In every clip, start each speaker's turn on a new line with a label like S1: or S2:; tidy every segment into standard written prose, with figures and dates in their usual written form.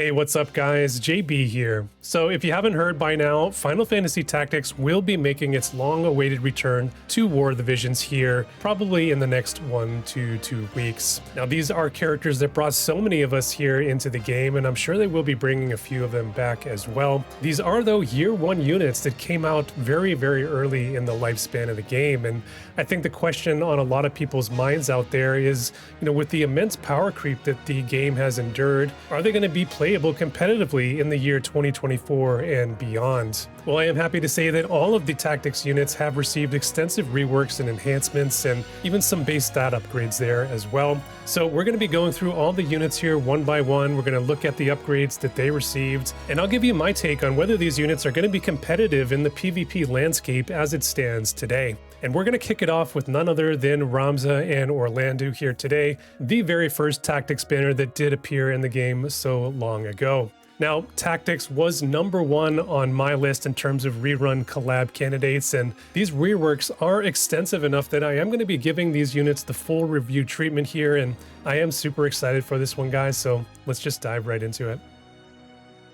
S1: Hey, what's up guys? JB here. So if you haven't heard by now, Final Fantasy Tactics will be making its long-awaited return to War of the Visions here, probably in the next 1 to 2 weeks. Now these are characters that brought so many of us here into the game, and I'm sure they will be bringing a few of them back as well. These are though year 1 units that came out very early in the lifespan of the game, and I think the question on a lot of people's minds out there is, with the immense power creep that the game has endured, are they going to be playable competitively in the year 2024 and beyond? Well, I am happy to say that all of the Tactics units have received extensive reworks and enhancements, and even some base stat upgrades there as well. So we're going to be going through all the units here one by one. We're going to look at the upgrades that they received, and I'll give you my take on whether these units are going to be competitive in the PvP landscape as it stands today. And we're going to kick it off with none other than Ramza and Orlandeau here today, the very first Tactics banner that did appear in the game so long ago. Now, Tactics was #1 on my list in terms of rerun collab candidates, and these reworks are extensive enough that I am going to be giving these units the full review treatment here, and I am super excited for this one, guys, so let's just dive right into it.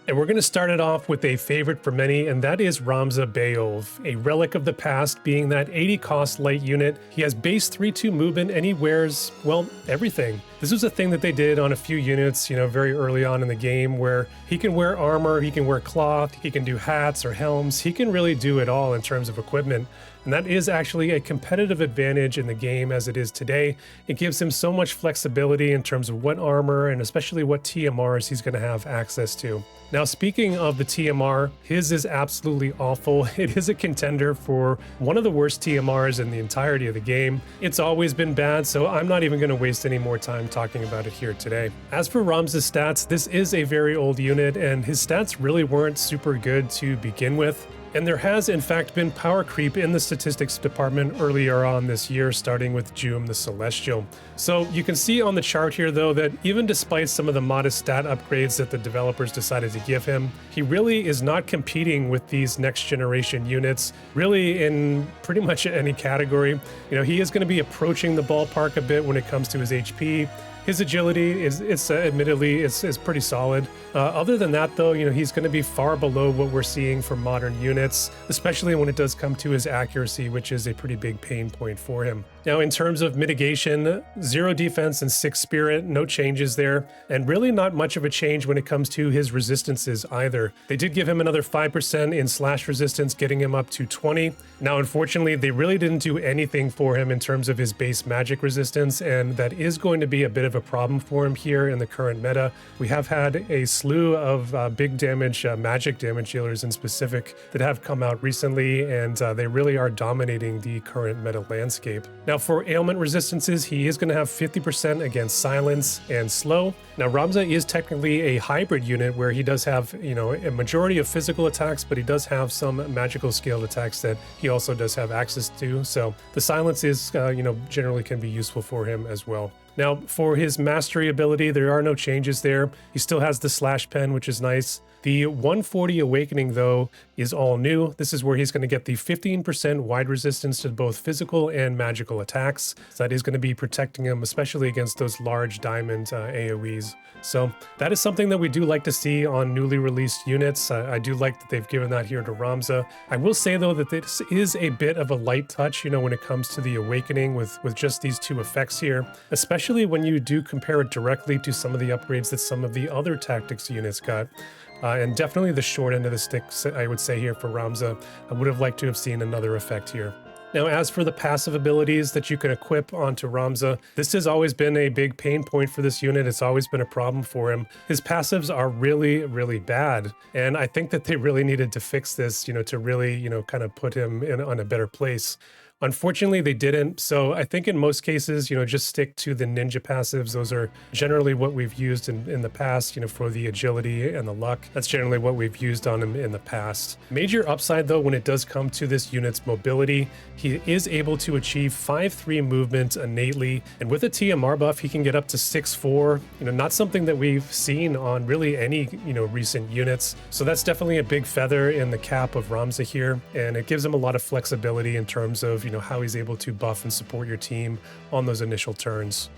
S1: And we're going to start it off with a favorite for many, and that is Ramza Beowulf, a relic of the past, being that 80 cost light unit. He has base 3-2 movement, and he wears, well, everything. This was a thing that they did on a few units, very early on in the game, where he can wear armor, he can wear cloth, he can do hats or helms, he can really do it all in terms of equipment. And that is actually a competitive advantage in the game as it is today. It gives him so much flexibility in terms of what armor and especially what TMRs he's going to have access to. Now, speaking of the TMR, his is absolutely awful. It is a contender for one of the worst TMRs in the entirety of the game. It's always been bad, so I'm not even going to waste any more time talking about it here today. As for Ramza's stats, this is a very old unit, and his stats really weren't super good to begin with. And there has, in fact, been power creep in the statistics department earlier on this year, starting with Jume the Celestial. So you can see on the chart here, though, that even despite some of the modest stat upgrades that the developers decided to give him, he really is not competing with these next generation units, really in pretty much any category. He is going to be approaching the ballpark a bit when it comes to his HP. His agility is admittedly pretty solid. Other than that, though, he's going to be far below what we're seeing for modern units, especially when it does come to his accuracy, which is a pretty big pain point for him. Now, in terms of mitigation, 0 defense and 6 spirit, no changes there, and really not much of a change when it comes to his resistances either. They did give him another 5% in slash resistance, getting him up to 20. Now, unfortunately, they really didn't do anything for him in terms of his base magic resistance, and that is going to be a bit of a problem for him here in the current meta. We have had a slew of big damage, magic damage dealers in specific, that have come out recently, and they really are dominating the current meta landscape. Now, for ailment resistances, he is going to have 50% against silence and slow. Now, Ramza is technically a hybrid unit where he does have, a majority of physical attacks, but he does have some magical scaled attacks that he also does have access to. So the silence is, generally can be useful for him as well. Now, for his mastery ability, there are no changes there. He still has the slash pen, which is nice. The 140 Awakening, though, is all new. This is where he's going to get the 15% wide resistance to both physical and magical attacks. So that is going to be protecting him, especially against those large diamond AoEs. So that is something that we do like to see on newly released units. I do like that they've given that here to Ramza. I will say, though, that this is a bit of a light touch, when it comes to the Awakening with just these 2 effects here, especially when you do compare it directly to some of the upgrades that some of the other Tactics units got. And definitely the short end of the stick, I would say, here for Ramza. I would have liked to have seen another effect here. Now, as for the passive abilities that you can equip onto Ramza, this has always been a big pain point for this unit. It's always been a problem for him. His passives are really bad, and I think that they really needed to fix this, to really, kind of put him on a better place. Unfortunately, they didn't, so I think in most cases, just stick to the ninja passives. Those are generally what we've used in the past, for the agility and the luck. That's generally what we've used on him in the past. Major upside, though, when it does come to this unit's mobility, he is able to achieve 5-3 movement innately, and with a TMR buff, he can get up to 6-4, not something that we've seen on really any, recent units. So that's definitely a big feather in the cap of Ramza here, and it gives him a lot of flexibility in terms of, how he's able to buff and support your team on those initial turns.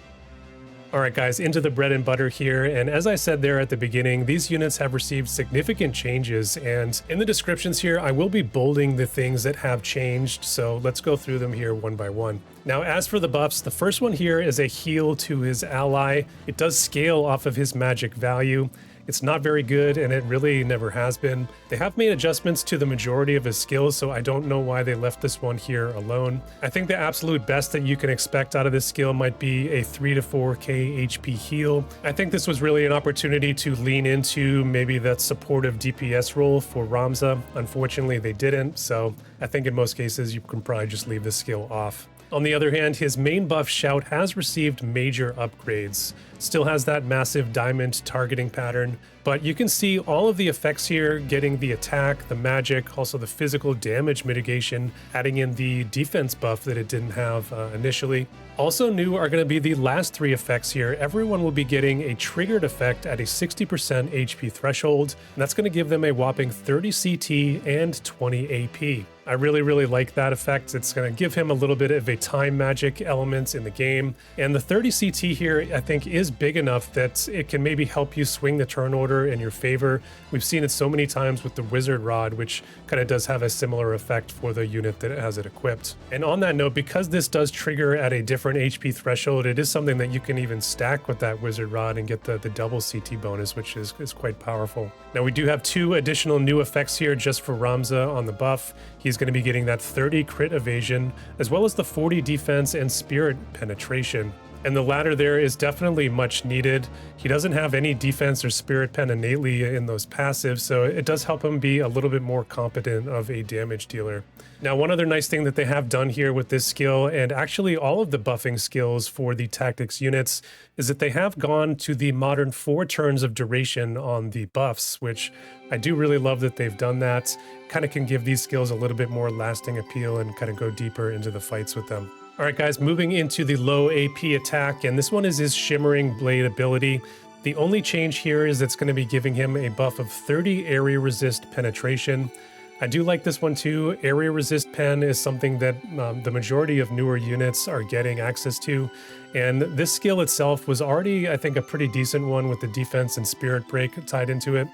S1: All right, guys, into the bread and butter here. And as I said there at the beginning, these units have received significant changes. And in the descriptions here, I will be bolding the things that have changed. So let's go through them here one by one. Now, as for the buffs, the first one here is a heal to his ally. It does scale off of his magic value. It's not very good, and it really never has been. They have made adjustments to the majority of his skills, so I don't know why they left this one here alone. I think the absolute best that you can expect out of this skill might be a 3 to 4k HP heal. I think this was really an opportunity to lean into maybe that supportive DPS role for Ramza. Unfortunately, they didn't, so I think in most cases you can probably just leave this skill off. On the other hand, his main buff Shout has received major upgrades. Still has that massive diamond targeting pattern, but you can see all of the effects here, getting the attack, the magic, also the physical damage mitigation, adding in the defense buff that it didn't have initially. Also new are going to be the last 3 effects here. Everyone will be getting a triggered effect at a 60% HP threshold, and that's going to give them a whopping 30 CT and 20 AP. I really like that effect. It's going to give him a little bit of a time magic element in the game, and the 30 CT here I think is big enough that it can maybe help you swing the turn order in your favor. We've seen it so many times with the Wizard Rod, which kind of does have a similar effect for the unit that has it equipped. And on that note, because this does trigger at a different HP threshold, it is something that you can even stack with that Wizard Rod and get the double CT bonus, which is quite powerful. Now we do have 2 additional new effects here just for Ramza on the buff. He's going to be getting that 30 crit evasion, as well as the 40 defense and spirit penetration. And the latter there is definitely much needed. He doesn't have any defense or spirit pen innately in those passives, so it does help him be a little bit more competent of a damage dealer. Now, one other nice thing that they have done here with this skill, and actually all of the buffing skills for the tactics units, is that they have gone to the modern 4 turns of duration on the buffs, which I do really love that they've done that. Kind of can give these skills a little bit more lasting appeal and kind of go deeper into the fights with them. All right, guys, moving into the low AP attack, and this one is his Shimmering Blade ability. The only change here is it's going to be giving him a buff of 30 area resist penetration. I do like this one too. Area resist pen is something that the majority of newer units are getting access to, and this skill itself was already, I think, a pretty decent one with the defense and spirit break tied into it,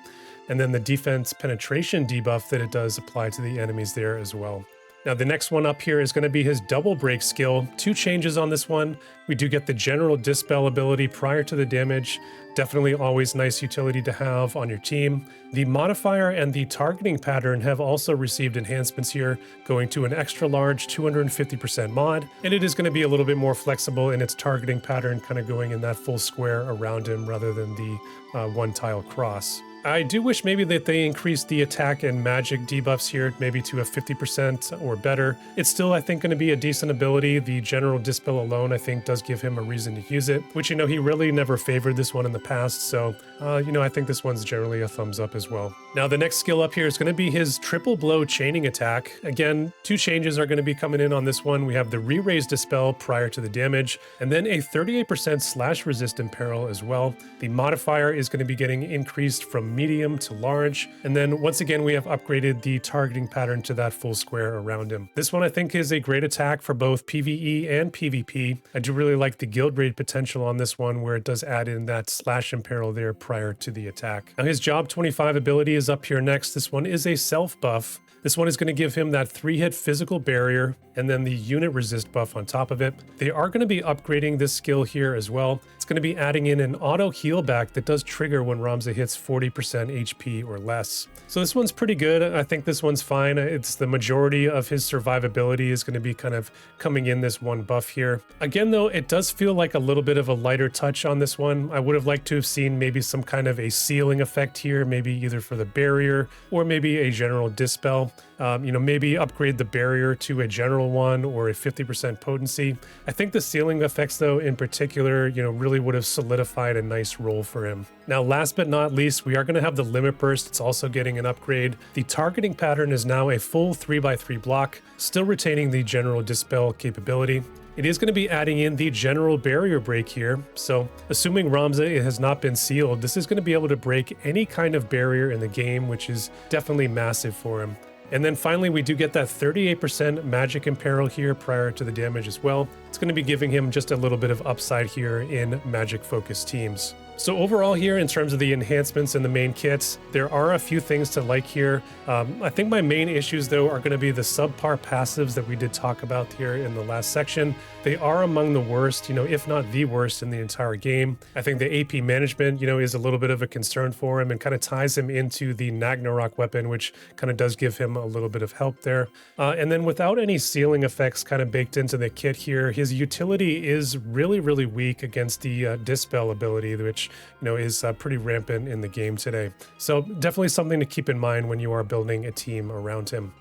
S1: and then the defense penetration debuff that it does apply to the enemies there as well. Now, the next one up here is going to be his double break skill. 2 changes on this one. We do get the general dispel ability prior to the damage. Definitely always nice utility to have on your team. The modifier and the targeting pattern have also received enhancements here, going to an extra large 250% mod. And it is going to be a little bit more flexible in its targeting pattern, kind of going in that full square around him rather than the 1 tile cross. I do wish maybe that they increased the attack and magic debuffs here, maybe to a 50% or better. It's still, I think, going to be a decent ability. The general dispel alone, I think, does give him a reason to use it, which, he really never favored this one in the past. So, I think this one's generally a thumbs up as well. Now, the next skill up here is going to be his triple blow chaining attack. Again, 2 changes are going to be coming in on this one. We have the re-raise dispel prior to the damage, and then a 38% slash resist in peril as well. The modifier is going to be getting increased from medium to large, and then once again we have upgraded the targeting pattern to that full square around him. This one I think is a great attack for both PvE and PvP. I do really like the guild raid potential on this one, where it does add in that slash and peril there prior to the attack. Now his job 25 ability is up here next. This one is a self buff. This one is going to give him that 3-hit physical barrier and then the unit resist buff on top of it. They are going to be upgrading this skill here as well. It's going to be adding in an auto heal back that does trigger when Ramza hits 40% HP or less. So this one's pretty good. I think this one's fine. It's the majority of his survivability is going to be kind of coming in this one buff here. Again, though, it does feel like a little bit of a lighter touch on this one. I would have liked to have seen maybe some kind of a sealing effect here, maybe either for the barrier or maybe a general dispel. Maybe upgrade the barrier to a general one or a 50% potency. I think the sealing effects, though, in particular, really would have solidified a nice role for him. Now, last but not least, we are going to have the limit burst. It's also getting an upgrade. The targeting pattern is now a full 3x3 block, still retaining the general dispel capability. It is going to be adding in the general barrier break here. So assuming Ramza has not been sealed, this is going to be able to break any kind of barrier in the game, which is definitely massive for him. And then finally, we do get that 38% magic imperil here prior to the damage as well. It's going to be giving him just a little bit of upside here in magic-focused teams. So overall here, in terms of the enhancements in the main kits, there are a few things to like here. I think my main issues, though, are going to be the subpar passives that we did talk about here in the last section. They are among the worst, if not the worst in the entire game. I think the AP management, is a little bit of a concern for him and kind of ties him into the Ragnarok weapon, which kind of does give him a little bit of help there. And then without any ceiling effects kind of baked into the kit here, his utility is really, really weak against the Dispel ability, which is pretty rampant in the game today. So definitely something to keep in mind when you are building a team around him.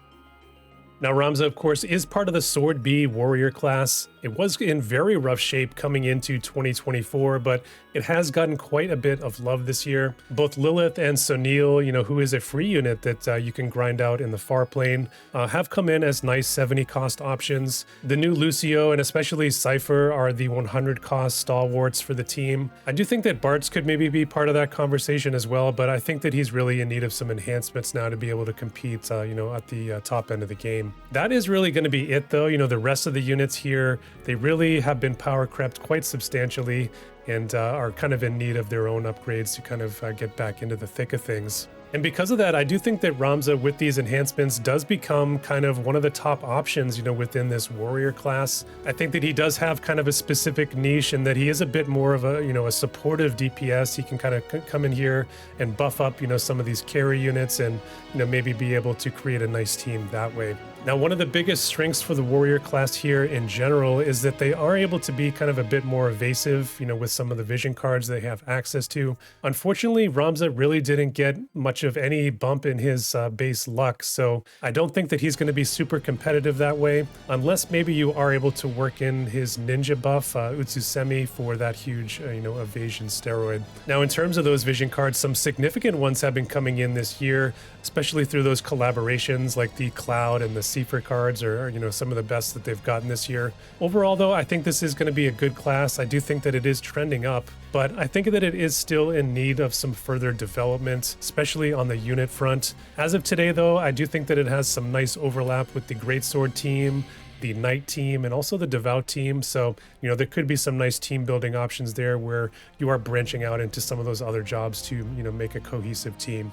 S1: Now, Ramza, of course, is part of the Sword B warrior class. It was in very rough shape coming into 2024, but it has gotten quite a bit of love this year. Both Lilith and Sonil, who is a free unit that you can grind out in the far plane, have come in as nice 70 cost options. The new Lucio and especially Cypher are the 100 cost stalwarts for the team. I do think that Bartz could maybe be part of that conversation as well, but I think that he's really in need of some enhancements now to be able to compete, at the top end of the game. That is really going to be it, though. The rest of the units here, they really have been power crept quite substantially and are kind of in need of their own upgrades to kind of get back into the thick of things. And because of that, I do think that Ramza, with these enhancements, does become kind of one of the top options, within this warrior class. I think that he does have kind of a specific niche and that he is a bit more of a, a supportive DPS. He can kind of come in here and buff up, some of these carry units and, maybe be able to create a nice team that way. Now, one of the biggest strengths for the warrior class here in general is that they are able to be kind of a bit more evasive, with some of the vision cards they have access to. Unfortunately, Ramza really didn't get much of any bump in his base luck, so I don't think that he's going to be super competitive that way, unless maybe you are able to work in his ninja buff, Utsusemi, for that huge, evasion steroid. Now, in terms of those vision cards, some significant ones have been coming in this year, especially through those collaborations like the Cloud and the Sefer cards are, some of the best that they've gotten this year. Overall, though, I think this is going to be a good class. I do think that it is trending up, but I think that it is still in need of some further development, especially on the unit front. As of today, though, I do think that it has some nice overlap with the Greatsword team, the Knight team, and also the Devout team. So, there could be some nice team building options there where you are branching out into some of those other jobs to, make a cohesive team.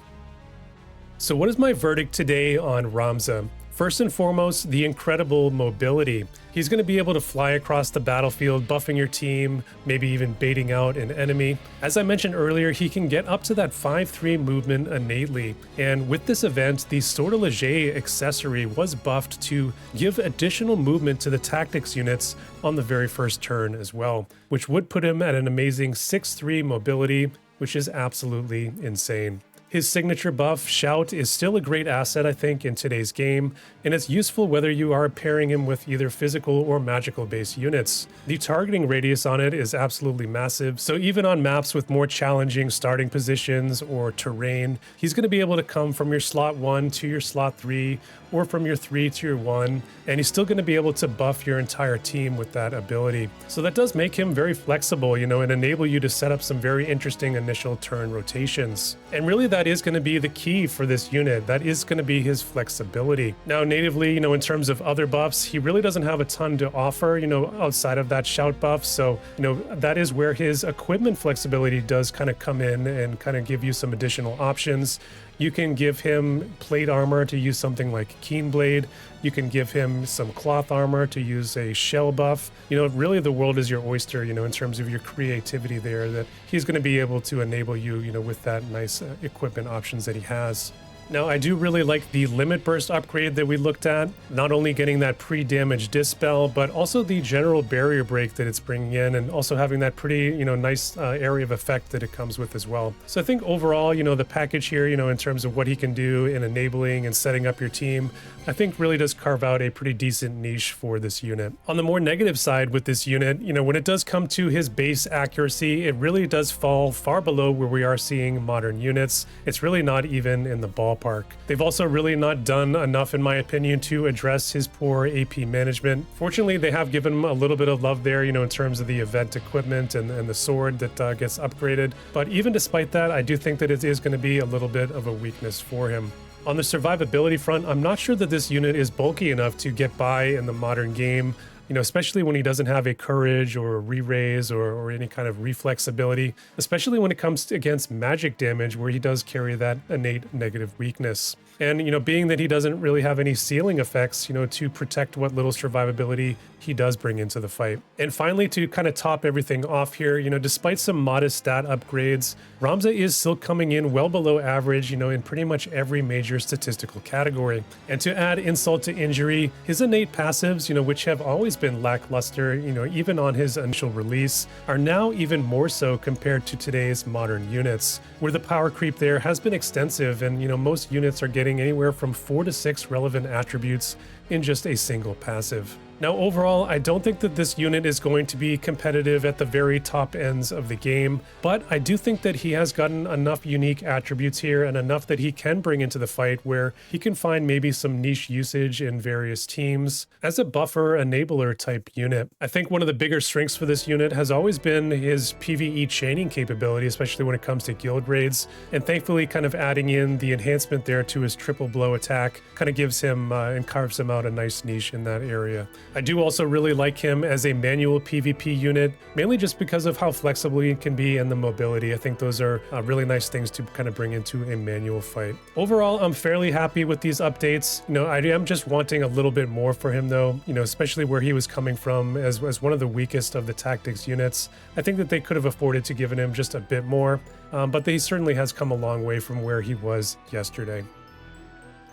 S1: So what is my verdict today on Ramza? First and foremost, the incredible mobility. He's going to be able to fly across the battlefield, buffing your team, maybe even baiting out an enemy. As I mentioned earlier, he can get up to that 5-3 movement innately. And with this event, the Sword of Leger accessory was buffed to give additional movement to the tactics units on the very first turn as well, which would put him at an amazing 6-3 mobility, which is absolutely insane. His signature buff, Shout, is still a great asset, I think, in today's game, and it's useful whether you are pairing him with either physical or magical-based units. The targeting radius on it is absolutely massive, so even on maps with more challenging starting positions or terrain, he's going to be able to come from your slot 1 to your slot 3, or from your 3 to your 1, and he's still going to be able to buff your entire team with that ability. So that does make him very flexible, and enable you to set up some very interesting initial turn rotations. And really that is going to be the key for this unit. That is going to be his flexibility. Now, natively, in terms of other buffs, he really doesn't have a ton to offer, outside of that Shout buff. So, that is where his equipment flexibility does kind of come in and kind of give you some additional options. You can give him plate armor to use something like Keen Blade. You can give him some cloth armor to use a shell buff. Really the world is your oyster, in terms of your creativity there, that he's going to be able to enable you, with that nice equipment options that he has. Now, I do really like the Limit Burst upgrade that we looked at, not only getting that pre-damage Dispel, but also the general barrier break that it's bringing in, and also having that pretty, nice area of effect that it comes with as well. So I think overall, the package here, in terms of what he can do in enabling and setting up your team, I think really does carve out a pretty decent niche for this unit. On the more negative side with this unit, when it does come to his base accuracy, it really does fall far below where we are seeing modern units. It's really not even in the ballpark. They've also really not done enough, in my opinion, to address his poor AP management. Fortunately, they have given him a little bit of love there, in terms of the event equipment and the sword that gets upgraded. But even despite that, I do think that it is going to be a little bit of a weakness for him. On the survivability front, I'm not sure that this unit is bulky enough to get by in the modern game, especially when he doesn't have a courage or a re-raise or any kind of reflex ability, especially when it comes to against magic damage where he does carry that innate negative weakness. And, being that he doesn't really have any ceiling effects, to protect what little survivability he does bring into the fight. And finally, to kind of top everything off here, despite some modest stat upgrades, Ramza is still coming in well below average, in pretty much every major statistical category. And to add insult to injury, his innate passives, which have always been lackluster, even on his initial release, are now even more so compared to today's modern units, where the power creep there has been extensive and, most units are getting anywhere from 4 to 6 relevant attributes in just a single passive. Now, overall, I don't think that this unit is going to be competitive at the very top ends of the game, but I do think that he has gotten enough unique attributes here and enough that he can bring into the fight where he can find maybe some niche usage in various teams as a buffer enabler type unit. I think one of the bigger strengths for this unit has always been his PvE chaining capability, especially when it comes to guild raids, and thankfully kind of adding in the enhancement there to his triple blow attack kind of gives him and carves him out a nice niche in that area. I do also really like him as a manual PvP unit, mainly just because of how flexible he can be and the mobility. I think those are really nice things to kind of bring into a manual fight. Overall, I'm fairly happy with these updates. I am just wanting a little bit more for him though, especially where he was coming from as one of the weakest of the tactics units. I think that they could have afforded to give him just a bit more, but he certainly has come a long way from where he was yesterday.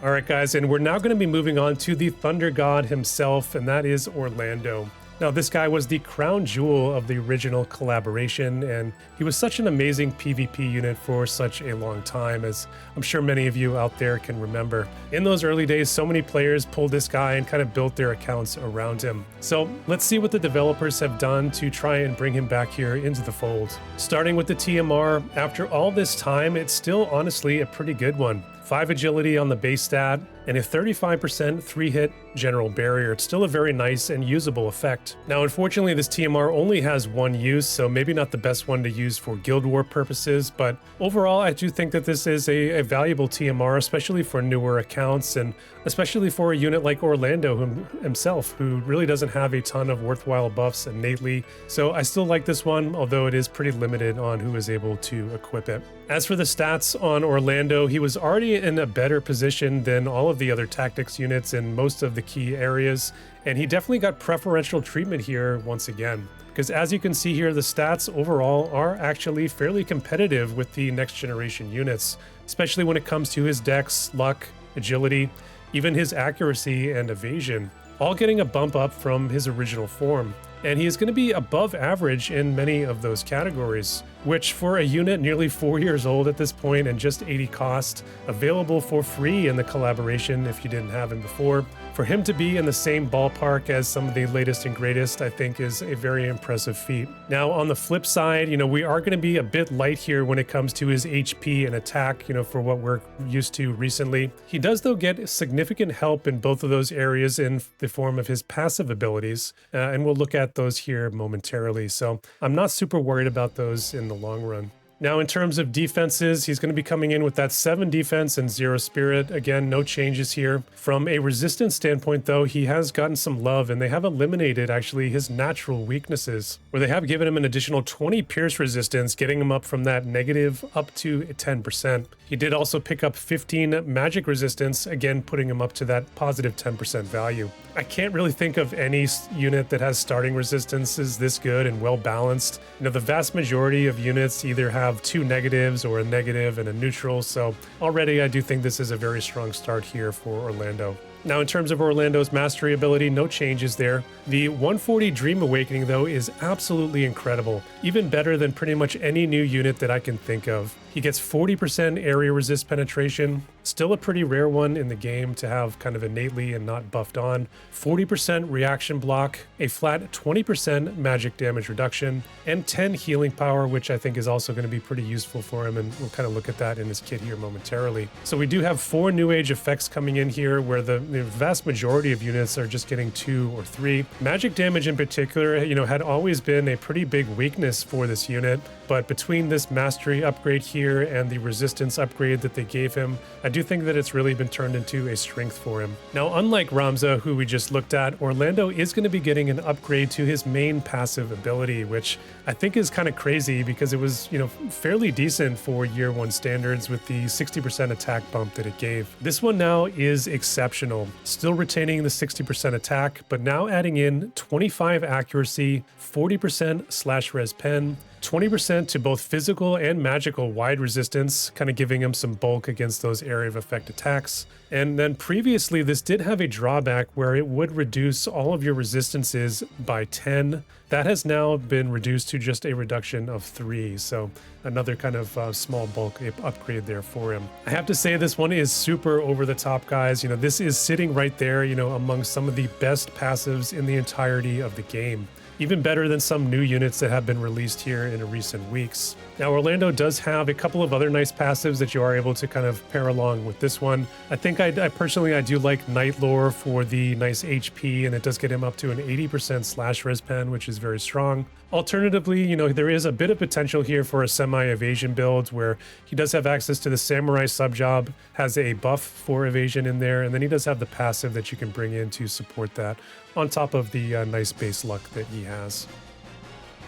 S1: All right, guys, and we're now going to be moving on to the Thunder God himself, and that is Orlandeau. Now, this guy was the crown jewel of the original collaboration, and he was such an amazing PvP unit for such a long time, as I'm sure many of you out there can remember. In those early days, so many players pulled this guy and kind of built their accounts around him. So let's see what the developers have done to try and bring him back here into the fold. Starting with the TMR, after all this time, it's still honestly a pretty good one. 5 agility on the base stat, and a 35% 3-hit general barrier. It's still a very nice and usable effect. Now, unfortunately, this TMR only has one use, so maybe not the best one to use for Guild War purposes, but overall, I do think that this is a valuable TMR, especially for newer accounts, and especially for a unit like Orlandeau himself, who really doesn't have a ton of worthwhile buffs innately. So I still like this one, although it is pretty limited on who is able to equip it. As for the stats on Orlandeau, he was already in a better position than all of the other tactics units in most of the key areas, and he definitely got preferential treatment here once again. Because as you can see here, the stats overall are actually fairly competitive with the next generation units, especially when it comes to his dex, luck, agility, even his accuracy and evasion, all getting a bump up from his original form. And he is going to be above average in many of those categories, which for a unit nearly 4 years old at this point and just 80 cost, available for free in the collaboration if you didn't have him before, for him to be in the same ballpark as some of the latest and greatest, I think is a very impressive feat. Now, on the flip side, we are going to be a bit light here when it comes to his HP and attack, for what we're used to recently. He does, though, get significant help in both of those areas in the form of his passive abilities, and we'll look at those here momentarily. So I'm not super worried about those in the long run. Now, in terms of defenses, he's going to be coming in with that 7 defense and 0 spirit. Again, no changes here. From a resistance standpoint, though, he has gotten some love, and they have eliminated, actually, his natural weaknesses, where they have given him an additional 20 pierce resistance, getting him up from that negative up to 10%. He did also pick up 15 magic resistance, again, putting him up to that positive 10% value. I can't really think of any unit that has starting resistances this good and well balanced. The vast majority of units either have 2 negatives or a negative and a neutral, so already I do think this is a very strong start here for Orlandeau. Now, in terms of Orlandeau's mastery ability, no changes there. The 140 Dream Awakening, though, is absolutely incredible, even better than pretty much any new unit that I can think of. He gets 40% area resist penetration, still a pretty rare one in the game to have kind of innately and not buffed on, 40% reaction block, a flat 20% magic damage reduction, and 10 healing power, which I think is also going to be pretty useful for him, and we'll kind of look at that in his kit here momentarily. So we do have 4 new age effects coming in here, where the vast majority of units are just getting 2 or 3. Magic damage in particular, had always been a pretty big weakness for this unit, but between this mastery upgrade here here and the resistance upgrade that they gave him, I do think that it's really been turned into a strength for him. Now, unlike Ramza, who we just looked at, Orlandeau is going to be getting an upgrade to his main passive ability, which I think is kind of crazy because it was, fairly decent for year one standards with the 60% attack bump that it gave. This one now is exceptional, still retaining the 60% attack, but now adding in 25 accuracy, 40% slash res pen, 20% to both physical and magical wide resistance, kind of giving him some bulk against those area of effect attacks. And then previously, this did have a drawback where it would reduce all of your resistances by 10. That has now been reduced to just a reduction of 3. So another kind of small bulk upgrade there for him. I have to say this one is super over the top, guys. This is sitting right there, among some of the best passives in the entirety of the game. Even better than some new units that have been released here in recent weeks. Now, Orlandeau does have a couple of other nice passives that you are able to kind of pair along with this one. I think I personally do like Night Lore for the nice HP, and it does get him up to an 80% slash res pen, which is very strong. Alternatively, there is a bit of potential here for a semi-evasion build where he does have access to the Samurai sub-job, has a buff for evasion in there, and then he does have the passive that you can bring in to support that on top of the nice base luck that he has.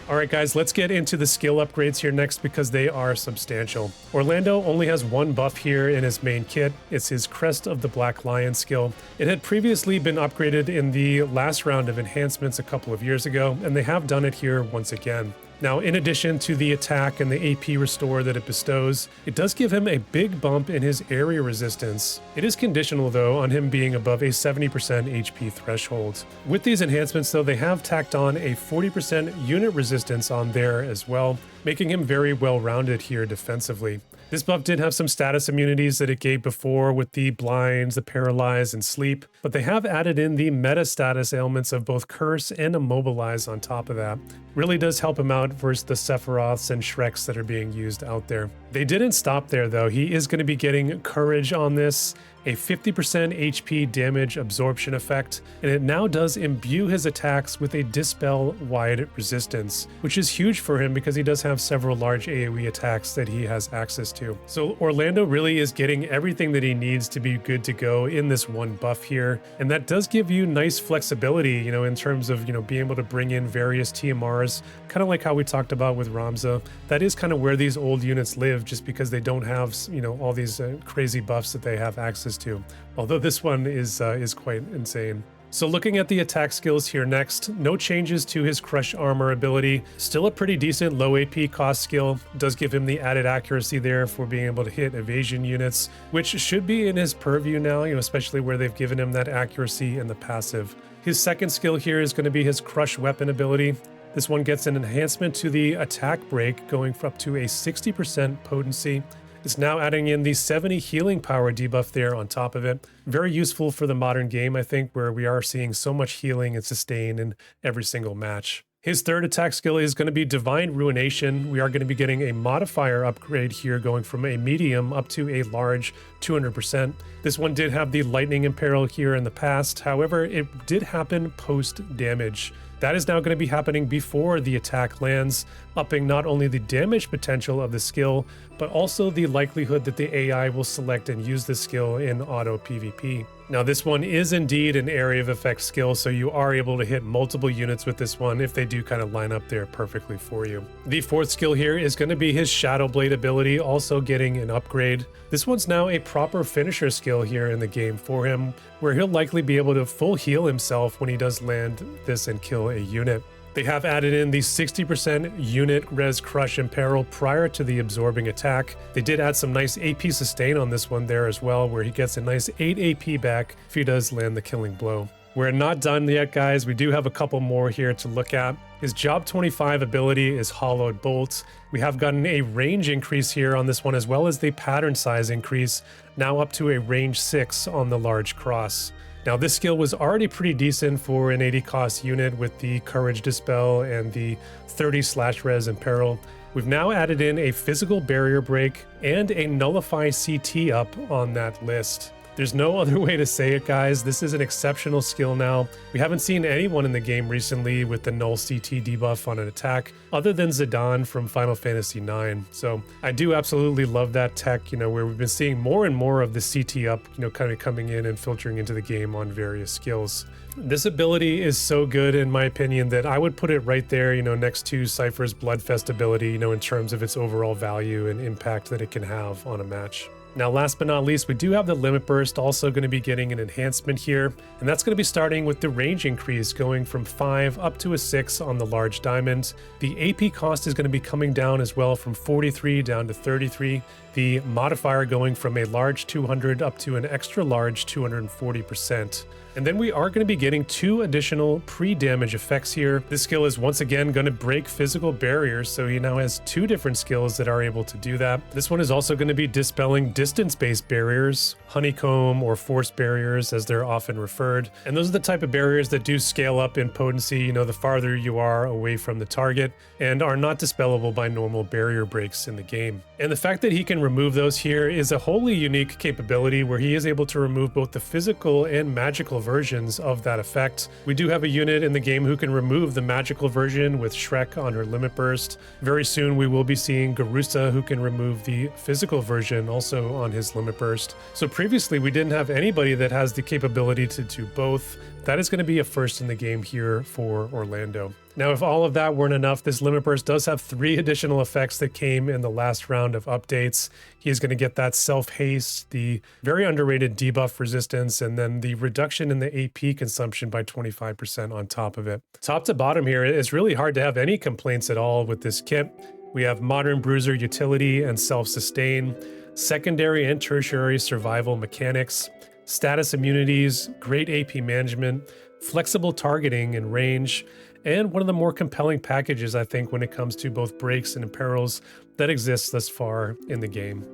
S1: All right, guys, let's get into the skill upgrades here next because they are substantial. Orlandeau only has one buff here in his main kit. It's his Crest of the Black Lion skill. It had previously been upgraded in the last round of enhancements a couple of years ago, and they have done it here once again. Now, in addition to the attack and the AP restore that it bestows, it does give him a big bump in his area resistance. It is conditional, though, on him being above a 70% HP threshold. With these enhancements, though, they have tacked on a 40% unit resistance on there as well, making him very well-rounded here defensively. This buff did have some status immunities that it gave before with the blinds, the paralyze, and sleep, but they have added in the meta status ailments of both curse and immobilize on top of that. Really does help him out versus the Sephiroths and Shreks that are being used out there. They didn't stop there though. He is going to be getting courage on this, a 50% HP damage absorption effect, and it now does imbue his attacks with a dispel wide resistance, which is huge for him because he does have several large AoE attacks that he has access to. So Orlandeau really is getting everything that he needs to be good to go in this one buff here, and that does give you nice flexibility, in terms of, being able to bring in various TMRs, kind of like how we talked about with Ramza. That is kind of where these old units live just because they don't have, all these crazy buffs that they have access to. Although this one is quite insane. So looking at the attack skills here next, no changes to his Crush Armor ability. Still a pretty decent low AP cost skill. Does give him the added accuracy there for being able to hit evasion units, which should be in his purview now, especially where they've given him that accuracy in the passive. His second skill here is going to be his Crush Weapon ability. This one gets an enhancement to the attack break, going up to a 60% potency. It's now adding in the 70 healing power debuff there on top of it. Very useful for the modern game, I think, where we are seeing so much healing and sustain in every single match. His third attack skill is going to be Divine Ruination. We are going to be getting a modifier upgrade here, going from a medium up to a large 200%. This one did have the Lightning Imperil here in the past. However, it did happen post damage. That is now going to be happening before the attack lands, upping not only the damage potential of the skill, but also the likelihood that the AI will select and use the skill in auto PvP. Now this one is indeed an area of effect skill, so you are able to hit multiple units with this one if they do kind of line up there perfectly for you. The fourth skill here is going to be his Shadow Blade ability, also getting an upgrade. This one's now a proper finisher skill here in the game for him, where he'll likely be able to full heal himself when he does land this and kill a unit. They have added in the 60% unit res crush and peril prior to the absorbing attack. They did add some nice AP sustain on this one there as well, where he gets a nice 8 AP back if he does land the killing blow. We're not done yet, guys. We do have a couple more here to look at. His Job 25 ability is Hollowed Bolt. We have gotten a range increase here on this one, as well as the pattern size increase, now up to a range 6 on the large cross. Now this skill was already pretty decent for an 80 cost unit with the Courage Dispel and the 30 slash res and peril. We've now added in a physical barrier break and a nullify CT up on that list. There's no other way to say it, guys. This is an exceptional skill now. We haven't seen anyone in the game recently with the null CT debuff on an attack other than Zidane from Final Fantasy IX. So I do absolutely love that tech, where we've been seeing more and more of the CT up, kind of coming in and filtering into the game on various skills. This ability is so good, in my opinion, that I would put it right there, next to Cypher's Bloodfest ability, in terms of its overall value and impact that it can have on a match. Now, last but not least, we do have the Limit Burst also going to be getting an enhancement here, and that's going to be starting with the range increase going from 5 up to a 6 on the large diamond. The AP cost is going to be coming down as well from 43 down to 33. The modifier going from a large 200 up to an extra large 240%. And then we are going to be getting 2 additional pre-damage effects here. This skill is once again going to break physical barriers, so he now has 2 different skills that are able to do that. This one is also going to be dispelling distance-based barriers, honeycomb or force barriers as they're often referred. And those are the type of barriers that do scale up in potency, the farther you are away from the target, and are not dispellable by normal barrier breaks in the game. And the fact that he can remove those here is a wholly unique capability where he is able to remove both the physical and magical versions of that effect. We do have a unit in the game who can remove the magical version with Shrek on her Limit Burst. Very soon we will be seeing Garusa who can remove the physical version also on his Limit Burst. So previously we didn't have anybody that has the capability to do both. That is going to be a first in the game here for Orlandeau. Now, if all of that weren't enough, this Limit Burst does have 3 additional effects that came in the last round of updates. He is going to get that self-haste, the very underrated debuff resistance, and then the reduction in the AP consumption by 25% on top of it. Top to bottom here, it's really hard to have any complaints at all with this kit. We have Modern Bruiser utility and self-sustain, secondary and tertiary survival mechanics, status immunities, great AP management, flexible targeting and range, and one of the more compelling packages, I think, when it comes to both breaks and imperils that exists thus far in the game.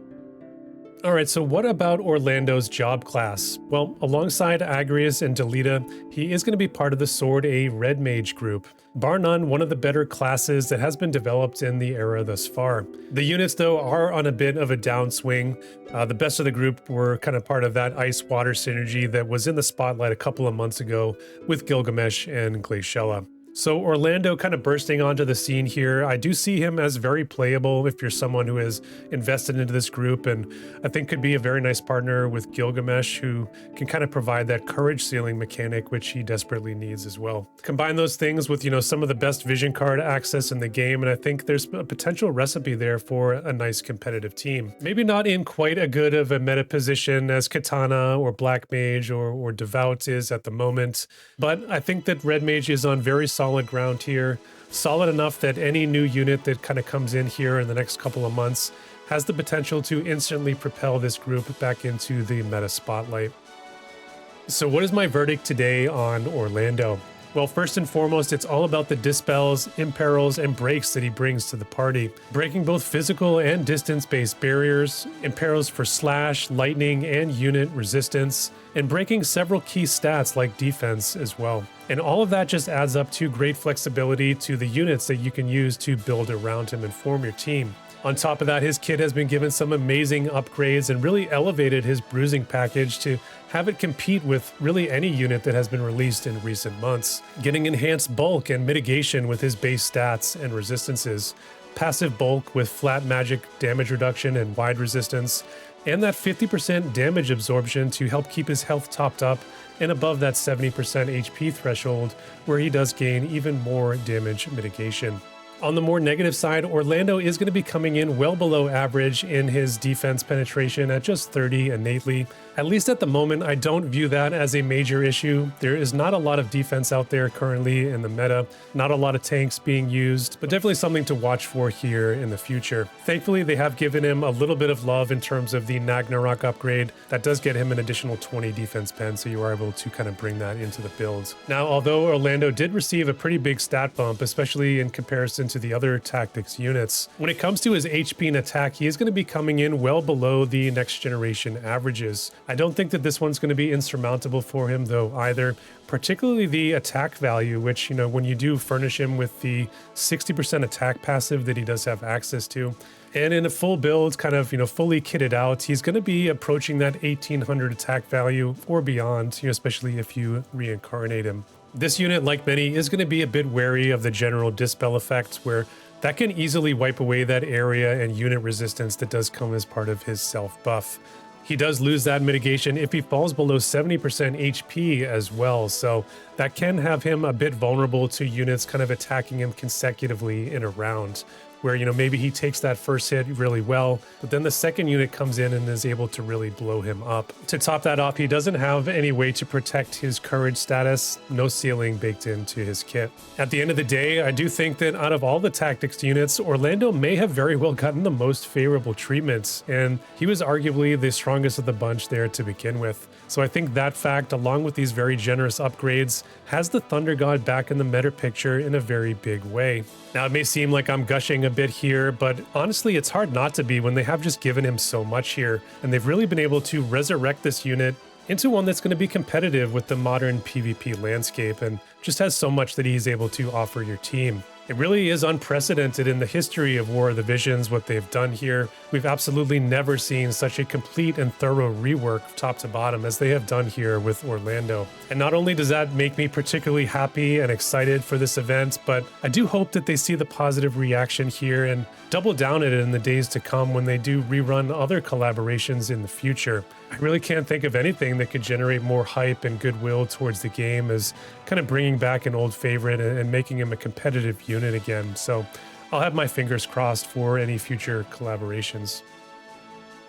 S1: All right, so what about Orlandeau's job class? Well, alongside Agrius and Delita, he is going to be part of the Sword A Red Mage group. Bar none, one of the better classes that has been developed in the era thus far. The units, though, are on a bit of a downswing. The best of the group were kind of part of that ice-water synergy that was in the spotlight a couple of months ago with Gilgamesh and Glaciella. So Orlandeau kind of bursting onto the scene here. I do see him as very playable if you're someone who is invested into this group, and I think could be a very nice partner with Gilgamesh, who can kind of provide that courage ceiling mechanic, which he desperately needs as well. Combine those things with, some of the best vision card access in the game, and I think there's a potential recipe there for a nice competitive team. Maybe not in quite a good of a meta position as Katana or Black Mage or Devout is at the moment, but I think that Red Mage is on very solid ground here. Solid enough that any new unit that kind of comes in here in the next couple of months has the potential to instantly propel this group back into the meta spotlight. So what is my verdict today on Orlandeau? Well, first and foremost, it's all about the dispels, imperils, and breaks that he brings to the party. Breaking both physical and distance-based barriers, imperils for slash, lightning, and unit resistance, and breaking several key stats like defense as well. And all of that just adds up to great flexibility to the units that you can use to build around him and form your team. On top of that, his kit has been given some amazing upgrades and really elevated his bruising package to have it compete with really any unit that has been released in recent months. Getting enhanced bulk and mitigation with his base stats and resistances, passive bulk with flat magic damage reduction and wide resistance, and that 50% damage absorption to help keep his health topped up and above that 70% HP threshold, where he does gain even more damage mitigation. On the more negative side, Orlandeau is going to be coming in well below average in his defense penetration at just 30 innately. At least at the moment, I don't view that as a major issue. There is not a lot of defense out there currently in the meta, not a lot of tanks being used, but definitely something to watch for here in the future. Thankfully, they have given him a little bit of love in terms of the Nagnarok upgrade. That does get him an additional 20 defense pen, so you are able to kind of bring that into the build. Now, although Orlandeau did receive a pretty big stat bump, especially in comparison to the other tactics units, when it comes to his HP and attack, he is going to be coming in well below the next generation averages. I don't think that this one's going to be insurmountable for him though either, particularly the attack value, which, you know, when you do furnish him with the 60% attack passive that he does have access to, and in a full build, kind of, you know, fully kitted out, he's going to be approaching that 1800 attack value or beyond, you know, especially if you reincarnate him. This unit, like many, is going to be a bit wary of the general dispel effect, where that can easily wipe away that area and unit resistance that does come as part of his self buff. He does lose that mitigation if he falls below 70% HP as well, so that can have him a bit vulnerable to units kind of attacking him consecutively in a round, where, you know, maybe he takes that first hit really well, but then the second unit comes in and is able to really blow him up. To top that off, he doesn't have any way to protect his courage status, no ceiling baked into his kit. At the end of the day, I do think that out of all the tactics units, Orlandeau may have very well gotten the most favorable treatments, and he was arguably the strongest of the bunch there to begin with. So I think that fact, along with these very generous upgrades, has the Thunder God back in the meta picture in a very big way. Now, it may seem like I'm gushing a bit here, but honestly, it's hard not to be when they have just given him so much here, and they've really been able to resurrect this unit into one that's going to be competitive with the modern PvP landscape and just has so much that he's able to offer your team. It really is unprecedented in the history of War of the Visions what they've done here. We've absolutely never seen such a complete and thorough rework top to bottom as they have done here with Orlandeau. And not only does that make me particularly happy and excited for this event, but I do hope that they see the positive reaction here and double down at it in the days to come when they do rerun other collaborations in the future. I really can't think of anything that could generate more hype and goodwill towards the game as kind of bringing back an old favorite and making him a competitive unit again. So I'll have my fingers crossed for any future collaborations.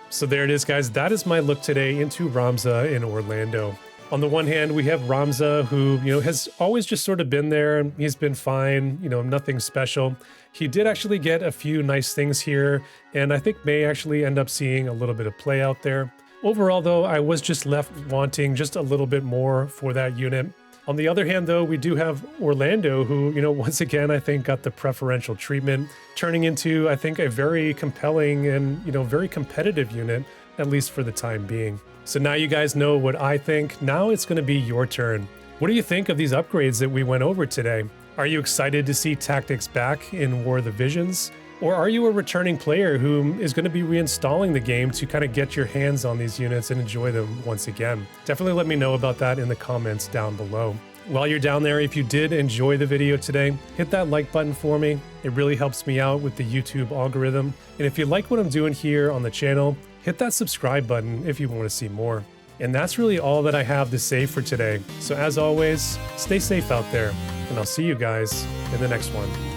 S1: So there it is, guys. That is my look today into Ramza in Orlandeau. On the one hand, we have Ramza, who, you know, has always just sort of been there. He's been fine, you know, nothing special. He did actually get a few nice things here, and I think may actually end up seeing a little bit of play out there. Overall, though, I was just left wanting just a little bit more for that unit. On the other hand, though, we do have Orlandeau, who, you know, once again, I think got the preferential treatment, turning into, I think, a very compelling and, you know, very competitive unit, at least for the time being. So now you guys know what I think. Now it's going to be your turn. What do you think of these upgrades that we went over today? Are you excited to see Tactics back in War of the Visions? Or are you a returning player who is going to be reinstalling the game to kind of get your hands on these units and enjoy them once again? Definitely let me know about that in the comments down below. While you're down there, if you did enjoy the video today, hit that like button for me. It really helps me out with the YouTube algorithm. And if you like what I'm doing here on the channel, hit that subscribe button if you want to see more. And that's really all that I have to say for today. So as always, stay safe out there, and I'll see you guys in the next one.